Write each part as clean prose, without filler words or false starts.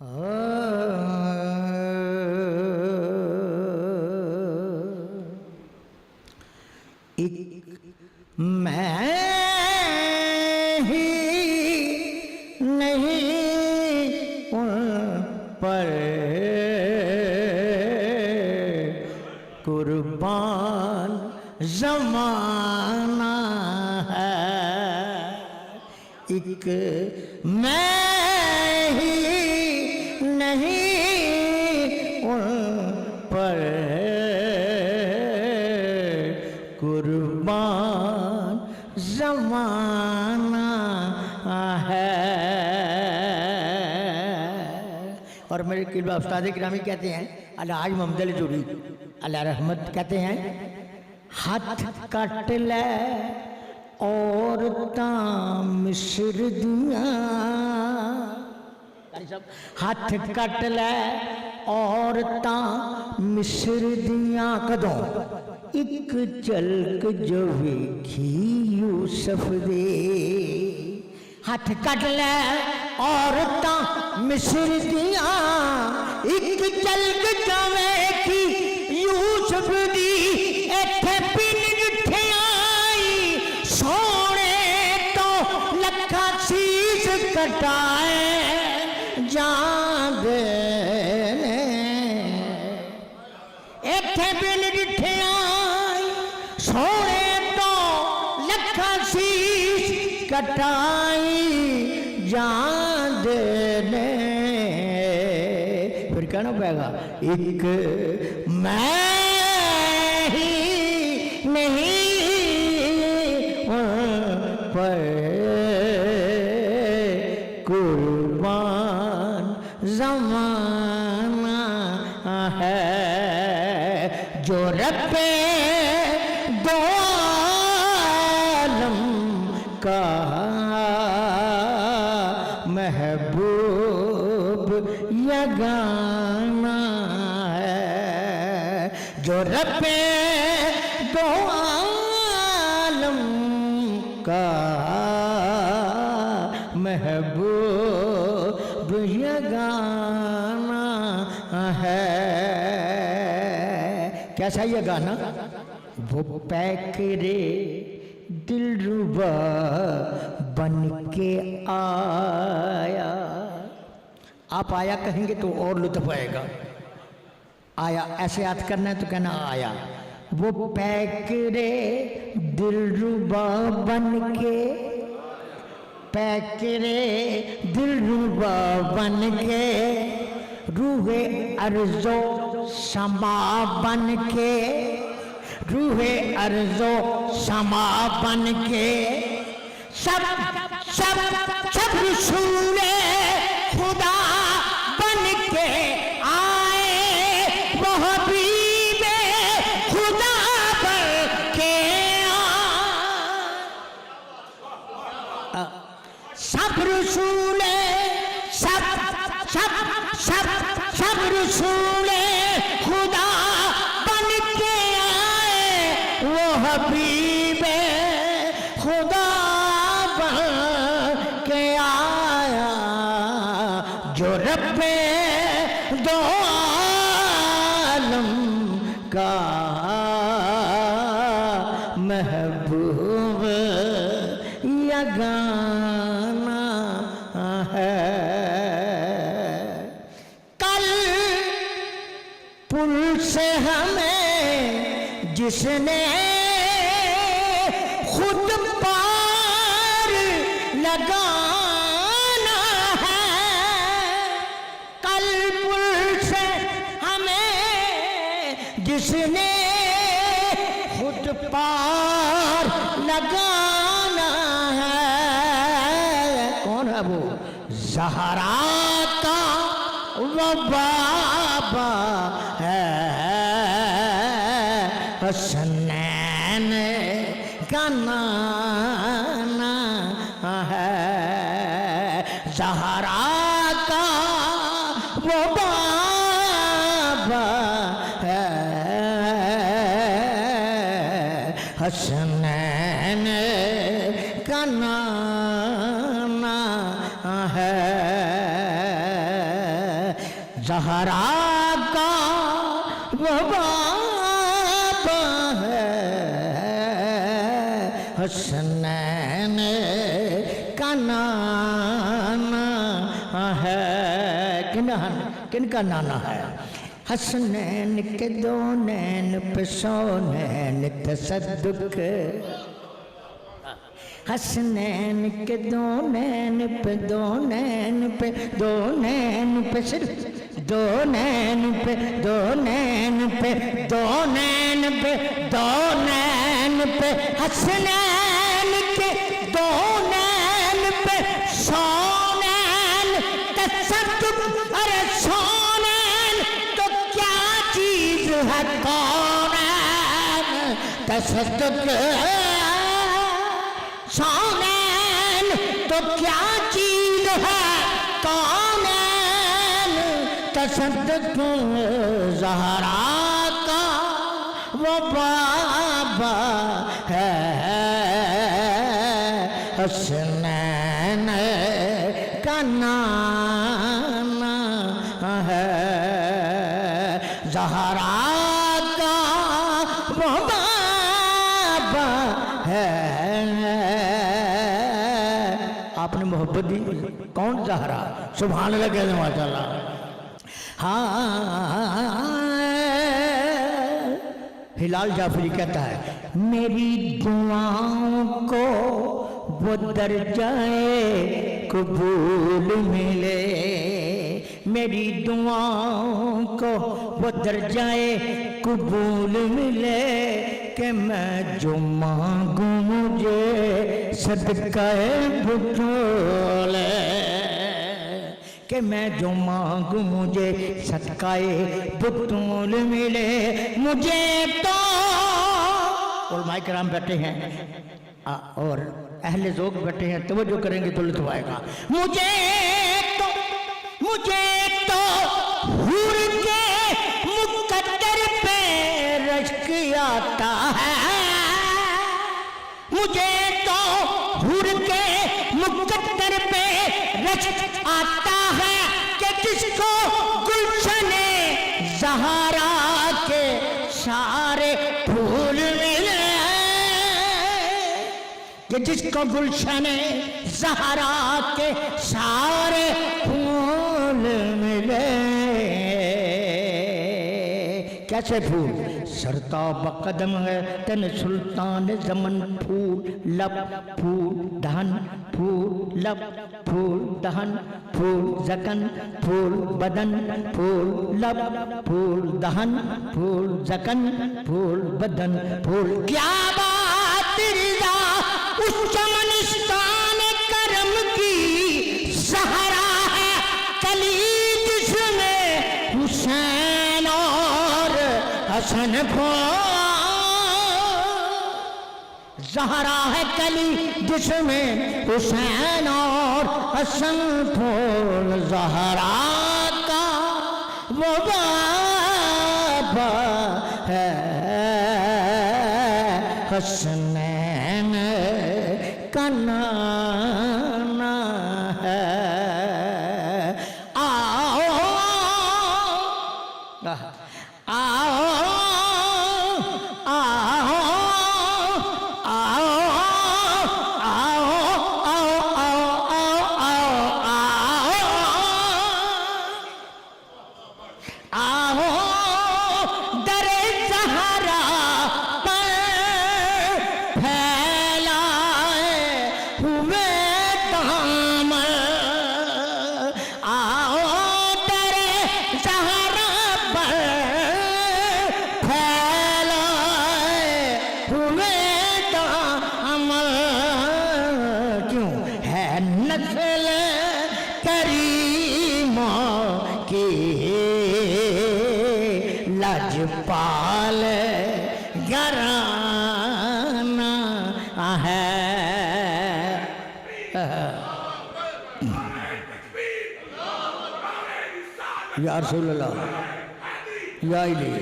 मैं ही नहीं उन पर कुर्बान ज़माना है, एक मैं ही नहीं उन पर कुर्बान ज़माना है। और मेरे किबला उस्ताद गिरामी कहते हैं, अल्लाह हाज मोहम्मद अली जोड़ी अल्लाह रहमत, कहते हैं हाथ कट ले औरतां मिस्र दियां, हाथ कट ले औरतां मिस्र दियां, कदों एक झलक जो वेखी यूसुफ दे, हाथ कट ले औरतां मिस्र दियां, एक झलक जो वेखी यूसुफ दी, इत्थे पिन जिथे आई सोने तो लखा शीश कटाए जांदे ने, इत्थे पिन जिथे आई सोने तो लखा शीश कटाई जांदे ने। फिर कहना पड़ेगा एक मैं ही नहीं पर कुर्बान ज़माना है, जो रब्बे दो आलम का महबूब यगाना है, जो रब्बे दो आलम का महबूब यगाना है। कैसा ये गाना? वो पैकरे दिलरुबा बन के आया, आप आया कहेंगे तो और लुत्फ आएगा, आया ऐसे याद करना है तो कहना आया। वो पैकरे दिलरुबा बन के, पैकरे दिलरुबा बन के, रूहे अर्ज़ो समा बन के, रूहे अर्ज़ो समा बन के, सब सब सब रसूले खुदा बन के आए, वो हबीबे खुदा बन के आए, सब रसूले सब सब सब सब रसूले खुदा बन के आए, वो हबीबे खुदा बन के आया, जो रब्बे दो आलम का महबूब यगाना है। कल पुल से हमें जिसने खुद पार लगाना है, कल पुल से हमें जिसने खुद पार लगाना है, कौन है वो? ज़हरा का वो बाबा है, हसनैन का नाना है, ज़हरा का वो बाबा है, हसनैन का नाना है। ज़हरा का वो बाबा है, हसनैन का नाना है। किनका नाना है? हसनैन के दो नैन पे सौनैन तसद्दुक, हसनैन के दो नैन पे दो नैन पे दो नैन पे सिर्फ दो नैन पे दो नैन पे दो नैन पे दो नैन पे हसनैन के दो नैन पे सौनैन तसद्दुक। अरे सौनैन तो क्या चीज है, कौनैन तसद्दुक। सौनैन तो क्या चीज है, कौनैन तसद्दुक। ज़हरा का वो बाबा है, हसनैन का नाना है। ज़हरा का वो बाबा है। आपने मोहब्बत दी, कौन ज़हरा? सुभान अल्लाह कहते माशाअल्लाह। हाँ, हिलाल जाफरी कहता है मेरी दुआओं को वो दर्जाए कबूल मिले, मेरी दुआओं को वो दर्जाए कबूल मिले, कि मैं जो मांगू मुझे सदक़े बुतूल, कि मैं जो मांगू मुझे सदक़े बुतूल मिले। मुझे तो उलमाए किराम बैठे हैं और अहले ज़ौक़ बैठे हैं, तवज्जो करेंगे तो लुत्फ़ आएगा। मुझे तो हूर के मुक़द्दर पे रश्क आता है, मुझे तो हूर के मुक़द्दर पे रश्क आता है, कि जिसको गुलशने ज़हरा के सारे फूल मिले, कि जिसको गुलशने ज़हरा के सारे फूल मिले। कैसे फूल? सरताब कदम है तन सुल्तान ज़मन, फूल लब फूल दहन, फूल लब फूल दहन, फूल ज़कन फूल बदन, फूल लब फूल दहन, फूल ज़कन फूल बदन, फूल। क्या बात रिज़ा उस चमनिस्तान करम की, ज़हरा है कली जिसमें हुसैन और हसन फूल, ज़हरा है कली जिसमें हुसैन और हसन फूल। ज़हरा का वो बाबा है, हसनैन का नाना है। आओ आओ आओ आओ लजपाल घराना है। या रसूल अल्लाह या इलाही।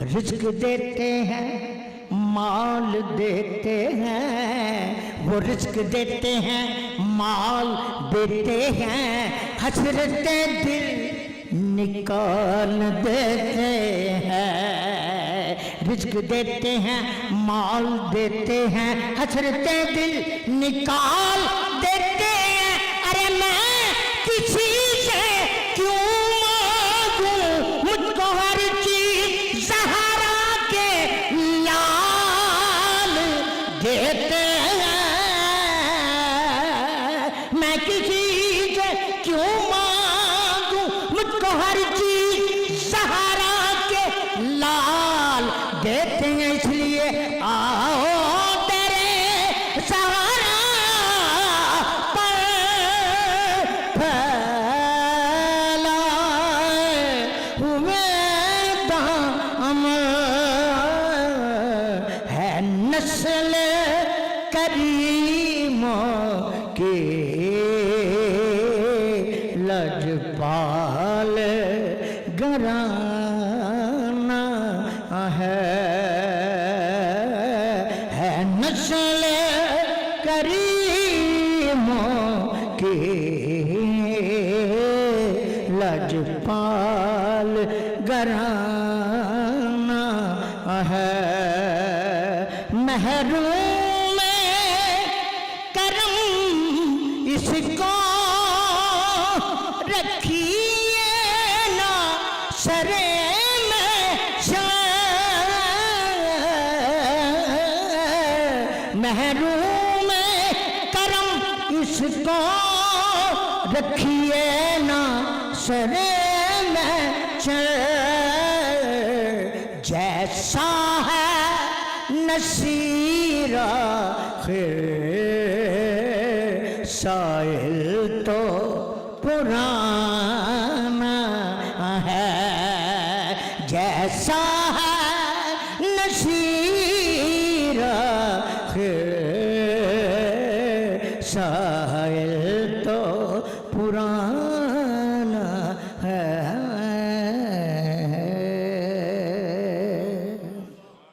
रिस्क देते हैं माल देते हैं, वो रिस्क देते हैं माल देते हैं, हसरते दिल निकाल देते हैं। रिस्क देते हैं माल देते हैं, हसरते दिल निकाल देते हैं। अरे मैं किसी से क्यों मांगूं, मुझको हर चीज सहारा के लाल देते हैं। मैं किसी से क्यों मांगूं, मुझको हर चीज सहारा के लाल देते हैं। इसलिए आओ तेरे सहारा पर फैलाए हुए दाम है नस्ल करीमों की, लजपाल घराना है नस्ल करीमों की, लजपाल घराना है। महरूम करम इसको रखिए ना सरे में महरूम करम इसको रखिए ना सरे में जैसा है नसीरा खिर साइल तो पुराना है। जैसा है नसीरा खिर साइल